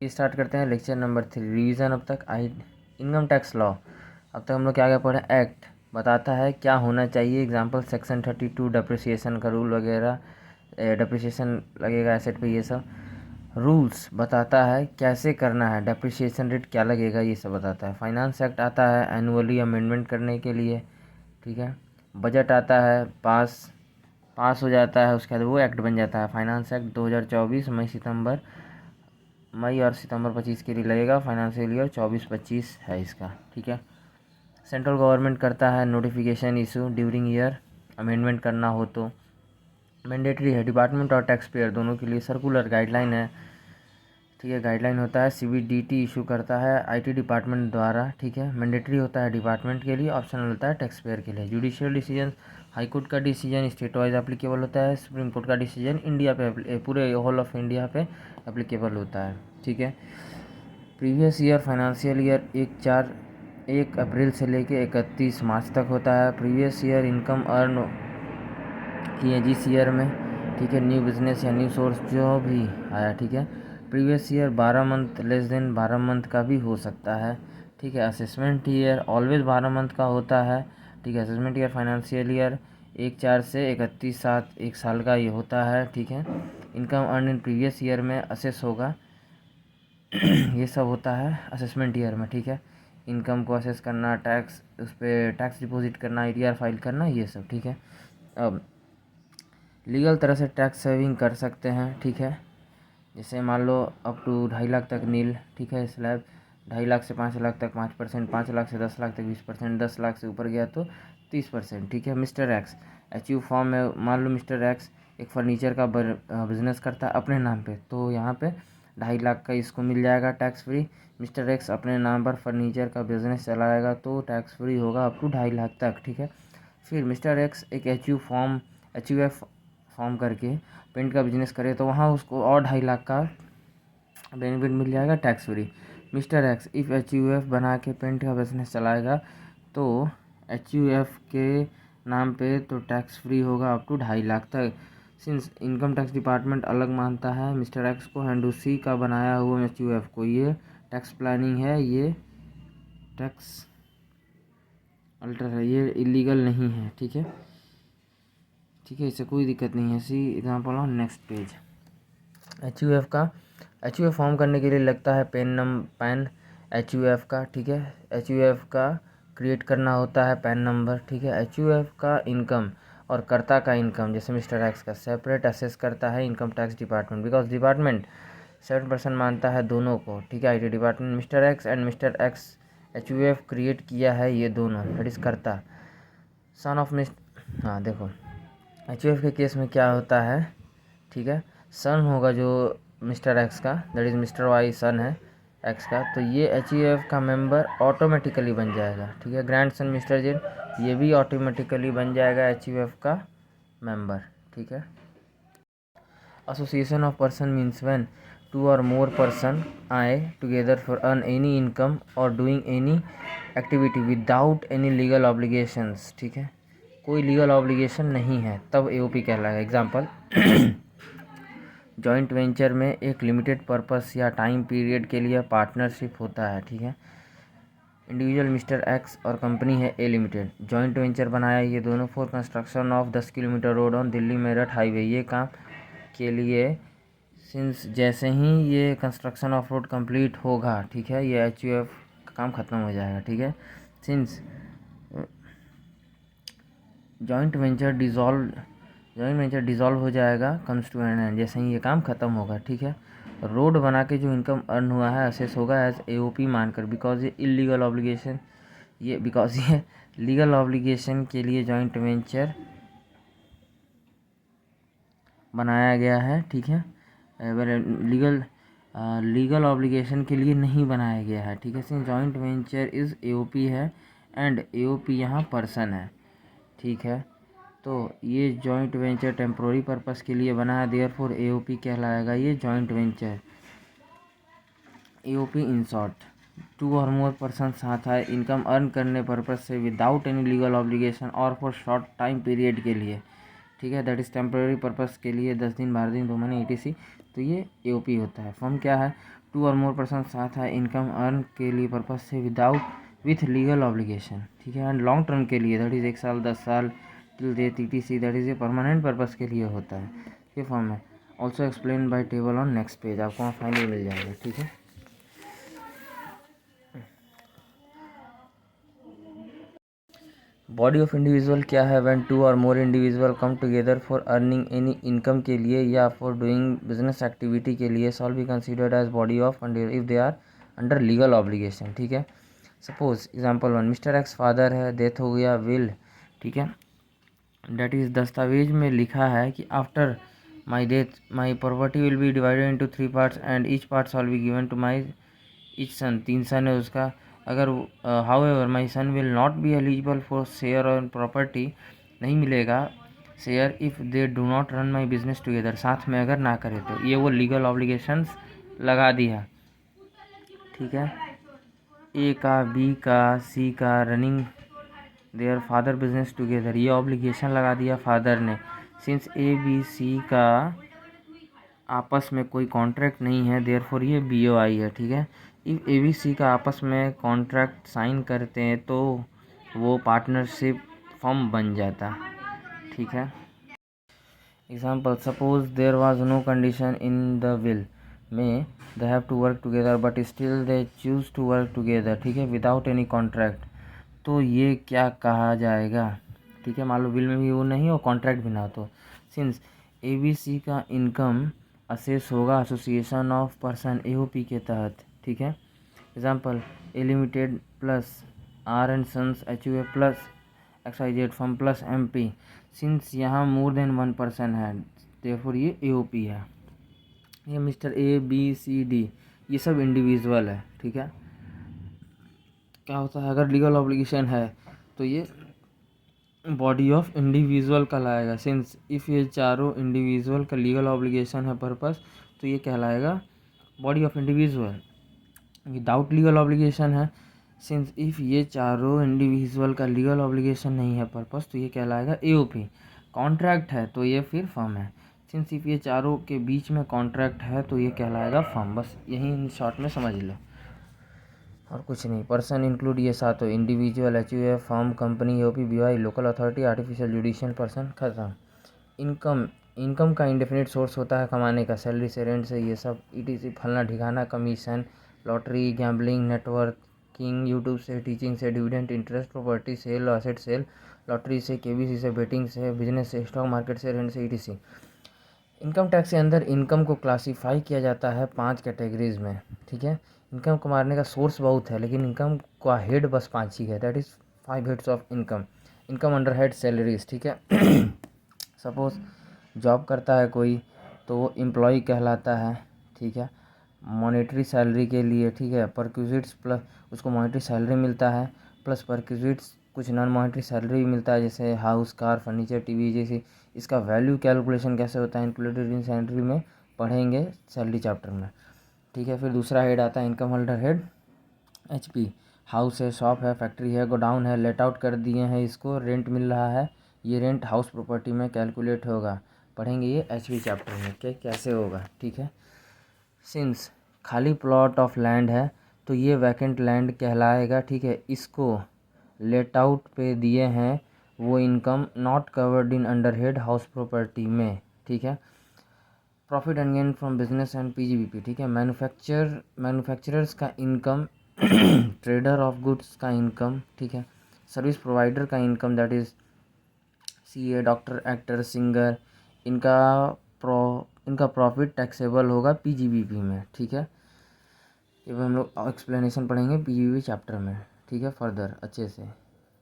ये स्टार्ट करते हैं लेक्चर नंबर 3 रिवीजन। अब तक इनकम टैक्स लॉ। अब तक हम लोग क्या क्या पढ़े। एक्ट बताता है क्या होना चाहिए, एग्जांपल सेक्शन 32 डिप्रिसिएशन का रूल वगैरह, डिप्रिसिएशन लगेगा एसेट पे, ये सब रूल्स बताता है कैसे करना है, डिप्रिसिएशन रेट क्या लगेगा, ये सब बताता है। फाइनेंस एक्ट आता है एनुअली अमेंडमेंट करने के लिए, ठीक है। बजट आता है, पास हो जाता है, उसके बाद वो एक्ट बन जाता है। फाइनेंस एक्ट 2024 मई और सितंबर 25 के लिए लगेगा। फाइनेंशियल ईयर 24-25 है इसका, ठीक है। सेंट्रल गवर्नमेंट करता है notification issue during year, amendment करना हो तो मैंडेटरी है। डिपार्टमेंट और टैक्स पेयर दोनों के लिए सर्कुलर गाइडलाइन है, ठीक है। गाइडलाइन होता है सीबीडीटी इशू करता है आईटी डिपार्टमेंट द्वारा, ठीक है। मैंडेटरी होता है डिपार्टमेंट के लिए, ऑप्शनल होता है टैक्स पेयर के लिए। जुडिशियल डिसीजन, हाई कोर्ट का डिसीजन स्टेट वाइज एप्लीकेबल होता है। सुप्रीम कोर्ट का डिसीजन इंडिया पे, पूरे होल ऑफ इंडिया पे एप्लीकेबल होता है, ठीक है। प्रीवियस ईयर फाइनेंशियल ईयर 1 अप्रैल से लेके 31 मार्च तक होता है। प्रीवियस ईयर इनकम अर्न किए जिस ईयर में, ठीक है। न्यू बिजनेस या न्यू सोर्स जो भी आया, ठीक है। Previous year 12 month less than 12 month का भी हो सकता है, ठीक है। असेसमेंट ईयर ऑलवेज 12 मंथ का होता है, ठीक है। असेसमेंट ईयर फाइनेंशियल ईयर 1/4 से 31/7 1 साल का ये होता है, ठीक है। Income earn in previous year में असेस होगा ये सब होता है असेसमेंट ईयर में, ठीक है। इनकम को असेस करना, टैक्स उस पर टैक्स डिपॉजिट करना, आईटीआर फाइल करना, ये सब, ठीक है। अब लीगल तरह से टैक्स सेविंग कर सकते हैं, ठीक है। जैसे मान लो अप टू 2.5 लाख तक नील, ठीक है। स्लैब 2.5 लाख से 5 लाख तक 5%, 5 लाख से 10 लाख तक 20%, 10 लाख से ऊपर गया तो 30%, ठीक है। मिस्टर एक्स एचयू फॉर्म में, मान लो मिस्टर एक्स एक फर्नीचर का बिजनेस करता है अपने नाम पे, तो यहाँ पे 2.5 लाख का इसको मिल जाएगा टैक्स फ्री। मिस्टर एक्स अपने नाम पर फर्नीचर का बिजनेस चलाएगा तो टैक्स फ्री होगा अप टू 2.5 लाख तक, ठीक है। फिर मिस्टर एक्स एक एच यू एफ फॉर्म करके पेंट का बिजनेस करे तो वहाँ उसको और 2.5 लाख का बेनिफिट मिल जाएगा tax free. Mister x if H बना के पेंट का बिजनेस चलाएगा तो एच के नाम पे तो टैक्स फ्री होगा अप टू 2.5 लाख तक। सिंस इनकम टैक्स डिपार्टमेंट अलग मानता है मिस्टर एक्स को एंड उसी का बनाया हुआ एच को ये टैक्स प्लानिंग है, ये टैक्स अल्टर है, ये इलीगल नहीं है, ठीक है, ठीक है। इससे कोई दिक्कत नहीं है। C example on next page. H form करने के लिए लगता है पैन एच का, ठीक है। एच का क्रिएट करना होता है पैन नंबर, ठीक है। एच का इनकम और कर्ता का इनकम जैसे मिस्टर एक्स का सेपरेट असेस करता है income tax department, because department 7% मानता है दोनों को, ठीक है। IT department mister x and mister x H create किया है ये दोनों, दैट इज़ कर्ता। सन ऑफ हाँ देखो एच के केस में क्या होता है, ठीक है। सन होगा जो मिस्टर एक्स का, दैट इज़ मिस्टर वाई सन है एक्स का, तो ये एच का मेंबर ऑटोमेटिकली बन जाएगा, ठीक है। ग्रैंड सन मिस्टर जेन ये भी ऑटोमेटिकली बन जाएगा एच का मेंबर, ठीक है। Association of person means when 2 or more person आए together for earn any income और doing any activity without any legal obligations, ठीक है। कोई लीगल ऑब्लिगेशन नहीं है तब एओपी कहलाएगा। एग्जांपल जॉइंट वेंचर में एक लिमिटेड पर्पस या टाइम पीरियड के लिए पार्टनरशिप होता है, ठीक है। इंडिविजुअल मिस्टर एक्स और कंपनी है ए लिमिटेड, जॉइंट वेंचर बनाया ये दोनों for construction of 10 kilometre road on Delhi Meerut highway. ये काम के लिए सिंस जैसे ही ये कंस्ट्रक्शन ऑफ रोड कंप्लीट होगा, ठीक है, ये एच का काम ख़त्म हो जाएगा, ठीक है। सिंस जॉइंट वेंचर डिज़ोल्व हो जाएगा कम्स टू एन एंड, जैसे ही ये काम ख़त्म होगा, ठीक है। रोड बना के जो इनकम अर्न हुआ है असेस होगा एज एओपी मानकर, बिकॉज ये इलीगल ऑब्लिगेशन, ये लीगल ऑब्लिगेशन के लिए जॉइंट वेंचर बनाया गया है, ठीक है। लीगल ऑब्लिगेशन के लिए नहीं बनाया गया है, ठीक है। Since joint venture is AOP है एंड एओपी यहाँ पर्सन है, ठीक है। तो ये जॉइंट वेंचर टेम्प्रोरी पर्पस के लिए बना है, देयरफॉर एओपी कहलाएगा ये joint venture. AOP in short 2 और मोर पर्सन साथ आए इनकम अर्न करने पर्पस से विदाउट एनी लीगल ऑब्लिगेशन और फॉर शॉर्ट टाइम पीरियड के लिए, ठीक है। दैट इज़ टेम्प्रेरी पर्पस के लिए 10 दिन 12 दिन 2 महीने etc, तो ये एओपी होता है। फॉर्म क्या है, टू और मोर पर्सन साथ है इनकम अर्न के लिए पर्पज से विथ लीगल ऑब्लिगेशन, ठीक है। एंड लॉन्ग टर्म के लिए दैट इज़ 1 साल 10 साल till they TTC that is a permanent purpose के लिए होता है, ये फॉर्म है। Also explain by table on next page, आपको वहाँ फाइनल मिल जाएगा, ठीक है। बॉडी ऑफ इंडिविजुअल क्या है? व्हेन टू और more individual come together for earning any income के लिए या फॉर डूइंग बिजनेस एक्टिविटी के लिए shall be considered as body of if they are under legal obligation, ठीक है। Suppose example 1, mister X father है, death हो गया, विल, ठीक है, डेट इज़ दस्तावेज में लिखा है कि after my death my property will be divided into 3 parts and each part shall be given to my each son, 3 son है उसका। अगर however my son will not be eligible for share और property, नहीं मिलेगा share if they do not run my business together, साथ में अगर ना करे तो। ये वो लीगल ऑब्लिगेशंस लगा दिया, ठीक है। ए का, बी का, सी का running their father business together, ये ऑब्लिगेशन लगा दिया फादर ने। सिंस ए बी सी का आपस में कोई कॉन्ट्रैक्ट नहीं है, देयरफॉर ये BOI है, ठीक है। इफ़ ABC का आपस में कॉन्ट्रैक्ट साइन करते हैं तो वो पार्टनरशिप फर्म बन जाता, ठीक है। Example, suppose there was no condition in the will में they have to work together but still they choose to work together, ठीक है, विदाउट एनी कॉन्ट्रैक्ट, तो ये क्या कहा जाएगा, ठीक है। मान लो विल में भी वो नहीं हो, कॉन्ट्रैक्ट भी ना हो, तो सिंस ABC का इनकम असेस होगा एसोसिएशन ऑफ पर्सन AOP के तहत, ठीक है। Example, A limited plus R and sons HUA plus XYZ firm plus MP, since यहाँ मोर देन 1 पर्सन है, देयरफॉर ये AOP है। ये मिस्टर ABCD ये सब इंडिविजुअल है, ठीक है। क्या होता है, अगर लीगल ऑब्लिगेशन है तो ये बॉडी ऑफ इंडिविजुअल कहलाएगा। सिंस इफ़ ये चारों इंडिविजुअल का लीगल ऑब्लिगेशन है पर्पस, तो ये कहलाएगा body of individual. Without legal obligation है, सिंस इफ़ ये चारों इंडिविजुअल का लीगल ऑब्लिगेशन नहीं है पर्पस, तो ये कहलाएगा AOP। कॉन्ट्रैक्ट है तो ये फिर फर्म है। सिंस इफ ये चारों के बीच में कॉन्ट्रैक्ट है तो ये कहलाएगा फर्म। बस यही इन शॉर्ट में समझ लो और कुछ नहीं। पर्सन इंक्लूड ये सातों, individual, HUA, firm, company, AOP, BOI, local authority, artificial judicial person, खत्म। इनकम का इंडेफिनिट सोर्स होता है कमाने का, सैलरी से, रेंट से, ये सब ETC, फलना ठिकाना, commission, lottery, gambling, networking, YouTube से, टीचिंग से, dividend, interest, property sale, asset sale, lottery से, KBC से, बेटिंग से, बिजनेस से, स्टॉक मार्केट से, रेंट से, ETC। इनकम टैक्स के अंदर इनकम को क्लासीफाई किया जाता है 5 कैटेगरीज में, ठीक है। इनकम कमाने का सोर्स बहुत है लेकिन इनकम का हेड बस 5 ही है, that is 5 heads of income. Income under head salaries, ठीक है। सपोज जॉब करता है कोई तो वो एम्प्लॉय कहलाता है, ठीक है। मॉनेटरी सैलरी के लिए, ठीक है, परक्विजिट्स प्लस उसको मॉनेटरी सैलरी मिलता है, प्लस परक्विजिट्स कुछ नॉन मॉनेटरी सैलरी भी मिलता है, जैसे हाउस, कार, फर्नीचर, टीवी जैसी। इसका वैल्यू कैलकुलेशन कैसे होता है इंक्लूडेड इन सैलरी में पढ़ेंगे सैलरी चैप्टर में, ठीक है। फिर दूसरा हेड आता है income under head HP। House है, शॉप है, फैक्ट्री है, गोडाउन है, लेट आउट कर दिए हैं इसको, रेंट मिल रहा है, ये रेंट हाउस प्रॉपर्टी में कैलकुलेट होगा, पढ़ेंगे ये HP चैप्टर में कि कैसे होगा, ठीक है। सिंस खाली प्लॉट ऑफ लैंड है तो ये वैकेंट लैंड कहलाएगा, ठीक है। इसको लेट आउट पे दिए हैं वो income not covered in under head house property में, ठीक है। Profit and gain from business and PGBP, ठीक है। मैन्युफैक्चरर्स का इनकम, ट्रेडर ऑफ गुड्स का इनकम, ठीक है। सर्विस प्रोवाइडर का income that is CA, doctor, actor, singer, इनका इनका प्रॉफिट टैक्सेबल होगा PGBP में, ठीक है। ये हम लोग एक्सप्लेनेशन पढ़ेंगे PGBP चैप्टर में, ठीक है, फर्दर अच्छे से।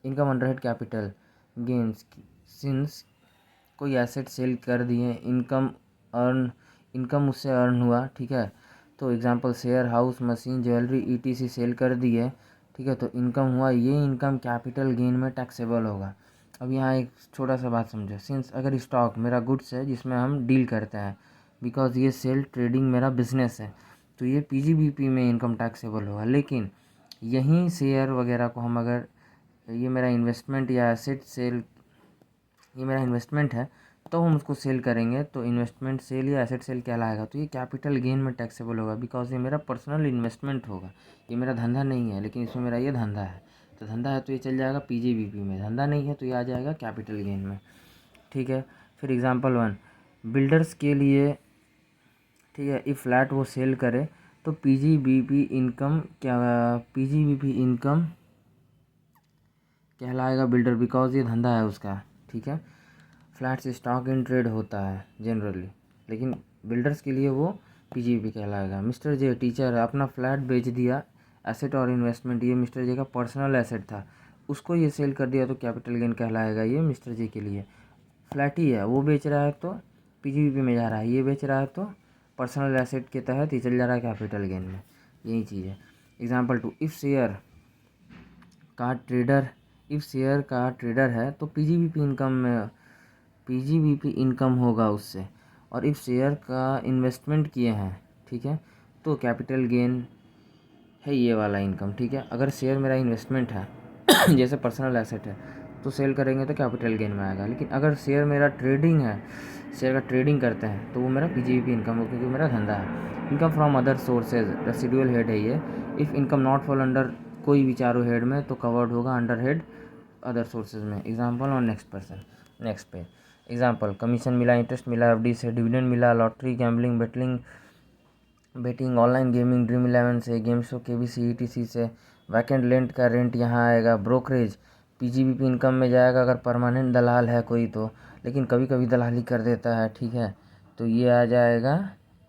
Income under head capital gains, since कोई एसेट सेल कर दिए, इनकम उससे अर्न हुआ, ठीक है। तो example share, house, machine, jewellery, ETC sell कर दिए, ठीक है, तो इनकम हुआ, ये इनकम कैपिटल गेन में टैक्सेबल होगा। अब यहाँ एक छोटा सा बात समझो। सिंस अगर स्टॉक मेरा गुड्स है जिसमें हम डील करते हैं, बिकॉज ये सेल ट्रेडिंग मेरा बिजनेस है, तो ये PGBP में इनकम टैक्सेबल होगा। लेकिन यहीं शेयर वगैरह को हम अगर ये मेरा इन्वेस्टमेंट या एसेट सेल, ये मेरा इन्वेस्टमेंट है तो हम उसको सेल करेंगे तो इन्वेस्टमेंट सेल या एसेट सेल कहलाएगा। तो ये कैपिटल गेन में टैक्सेबल होगा, बिकॉज ये मेरा पर्सनल इन्वेस्टमेंट होगा, ये मेरा धंधा नहीं है, लेकिन इसमें मेरा ये धंधा है। तो धंधा है तो ये चल जाएगा पीजीबीपी में, धंधा नहीं है तो ये आ जाएगा कैपिटल गेन में, ठीक है। फिर एग्जांपल 1, बिल्डर्स के लिए, ठीक है, इफ़ फ्लैट वो सेल करे तो पीजीबीपी इनकम क्या, पीजीबीपी इनकम कहलाएगा बिल्डर, बिकॉज ये धंधा है उसका, ठीक है। फ्लैट्स स्टॉक इन ट्रेड होता है जनरली, लेकिन बिल्डर्स के लिए वो पीजीबीपी कहलाएगा। मिस्टर जे टीचर अपना फ्लैट बेच दिया, एसेट और इन्वेस्टमेंट, ये मिस्टर जे का पर्सनल एसेट था, उसको ये सेल कर दिया तो कैपिटल गेन कहलाएगा ये मिस्टर जे के लिए। फ्लैट ही है, वो बेच रहा है तो पीजीबीपी में जा रहा है, ये बेच रहा है तो पर्सनल एसेट के तहत ये चल जा रहा है कैपिटल गेन में, यही चीज़ है। एग्जाम्पल 2, इफ़ शेयर का ट्रेडर है तो पीजीबीपी इनकम होगा उससे। और इफ़ शेयर का इन्वेस्टमेंट किए हैं, ठीक है, तो कैपिटल गेन है ये वाला इनकम, ठीक है। अगर शेयर मेरा इन्वेस्टमेंट है जैसे पर्सनल एसेट है तो सेल करेंगे तो कैपिटल गेन में आएगा। लेकिन अगर शेयर मेरा ट्रेडिंग है, शेयर का ट्रेडिंग करते हैं तो वो मेरा पीजीबीपी इनकम हो, क्योंकि मेरा धंधा है। Income from other sources residual head है ये। If income not fall under कोई भी चारों हेड में तो कवर्ड होगा अंडर हेड अदर सोर्सेज में। एग्जाम्पल और नेक्स्ट पेज। एग्जाम्पल, कमीशन मिला, इंटरेस्ट मिला, एफडी से, डिविडेंड मिला, lottery, gambling, betting, online gaming, Dream eleven से, गेम शो, केबीसी, ईटीसी से, वैकेंट लैंड का रेंट यहाँ आएगा, ब्रोकरेज पीजीबीपी इनकम में जाएगा अगर परमानेंट दलाल है कोई तो, लेकिन कभी कभी दलाली कर देता है, ठीक है, तो ये आ जाएगा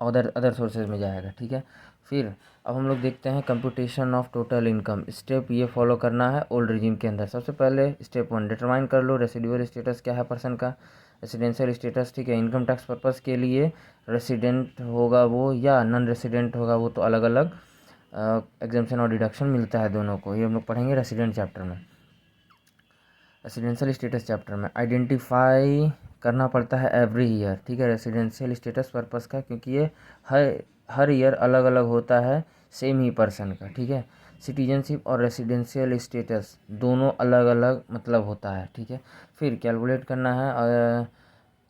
अदर सोर्सेज में जाएगा, ठीक है। फिर अब हम लोग देखते हैं computation of total income. Step ये फॉलो करना है ओल्ड रिजीम के अंदर। सबसे पहले स्टेप 1 डिटरमाइन कर लो रेसिडुअल स्टेटस क्या है पर्सन का, रेसिडेंशियल स्टेटस, ठीक है। इनकम टैक्स पर्पज़ के लिए रेसिडेंट होगा वो या नॉन रेसिडेंट होगा वो, तो अलग अलग एग्जेम्पशन और डिडक्शन मिलता है दोनों को, ये हम लोग पढ़ेंगे रेसिडेंट चैप्टर में। रेसिडेंशियल स्टेटस चैप्टर में आइडेंटिफाई करना पड़ता है एवरी ईयर, ठीक है, रेसिडेंशियल स्टेटस पर्पज़ का, क्योंकि ये हर ईयर अलग अलग होता है सेम ही पर्सन का, ठीक है। सिटीजनशिप और रेसिडेंशियल स्टेटस दोनों अलग अलग मतलब होता है, ठीक है। फिर कैलकुलेट करना है,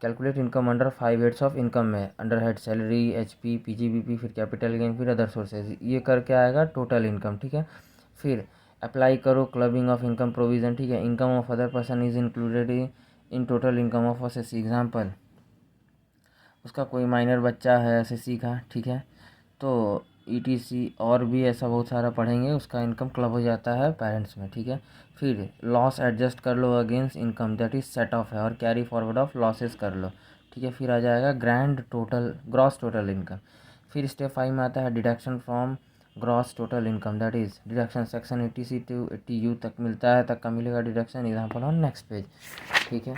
calculate income under 5 heads of income में, under head salary, HP, PGBP, फिर कैपिटल गेन, फिर अदर सोर्सेज, ये करके आएगा टोटल इनकम, ठीक है। फिर अप्लाई करो क्लबिंग ऑफ इनकम प्रोविज़न, ठीक है। Income of other person is included in total income of SSC. Example, उसका कोई माइनर बच्चा है एसएससी का, ठीक है, तो ईटीसी और भी ऐसा बहुत सारा पढ़ेंगे, उसका इनकम क्लब हो जाता है पेरेंट्स में, ठीक है। फिर लॉस एडजस्ट कर लो against income, that is set off है, और कैरी फॉरवर्ड ऑफ लॉसेस कर लो, ठीक है। फिर आ जाएगा ग्रॉस टोटल इनकम। फिर स्टेप 5 में आता है deduction from gross total income, that is deduction section 80C to 80U तक मिलता है, तक का मिलेगा deduction. Example on next page, ठीक है।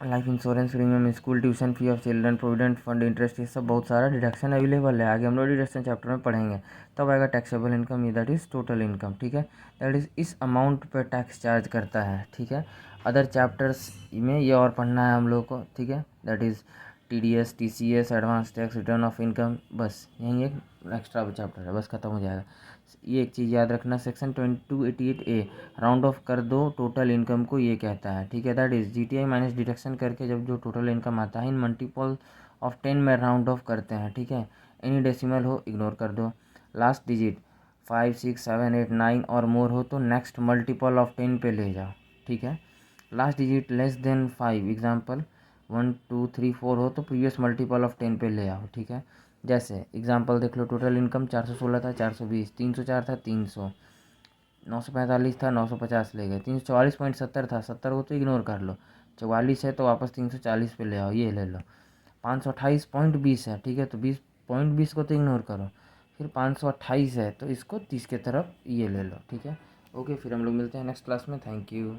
Life insurance premium, school tuition fee of children, provident fund, interest, ये सब बहुत सारा डिडक्शन अवेलेबल है। आगे हम लोग डिडक्शन चैप्टर में पढ़ेंगे, तब आएगा टैक्सेबल इनकम, ये दैट इज़ टोटल इनकम, ठीक है। दैट इज़ इस अमाउंट पर टैक्स चार्ज करता है, ठीक है। अदर चैप्टर्स में ये और पढ़ना है हम लोग को, ठीक है, that is TDS, TCS, advance tax, return of income, बस यही एक एक्स्ट्रा चैप्टर है, बस खत्म हो जाएगा। ये एक चीज़ याद रखना, सेक्शन 2288A राउंड ऑफ कर दो टोटल इनकम को, ये कहता है, ठीक है। That is GTI minus deduction करके जब जो टोटल इनकम आता है इन मल्टीपल ऑफ 10 में राउंड ऑफ करते हैं, ठीक है। एनी डेसिमल हो इग्नोर कर दो, लास्ट डिजिट 5, 6, 7, 8, 9 और मोर हो तो नेक्स्ट मल्टीपल ऑफ 10 पे ले जाओ, ठीक है। Last digit less than 5, example 1, 2, 3, 4 हो तो प्रीवियस मल्टीपल ऑफ 10 पे ले आओ, ठीक है। जैसे एग्जाम्पल देख लो, टोटल इनकम 416 था, 420, 304 था, 300, 945 था, 950 ले गए, 344.70 था, 70 को तो इग्नोर कर लो, 44 है तो वापस 340 पे ले आओ, ये ले लो। 528.20 है, ठीक है, तो 20.20 को तो इग्नोर करो, फिर 528 है तो इसको 30 के तरफ ये ले लो, ठीक है। ओके, फिर हम लोग मिलते हैं नेक्स्ट क्लास में, थैंक यू।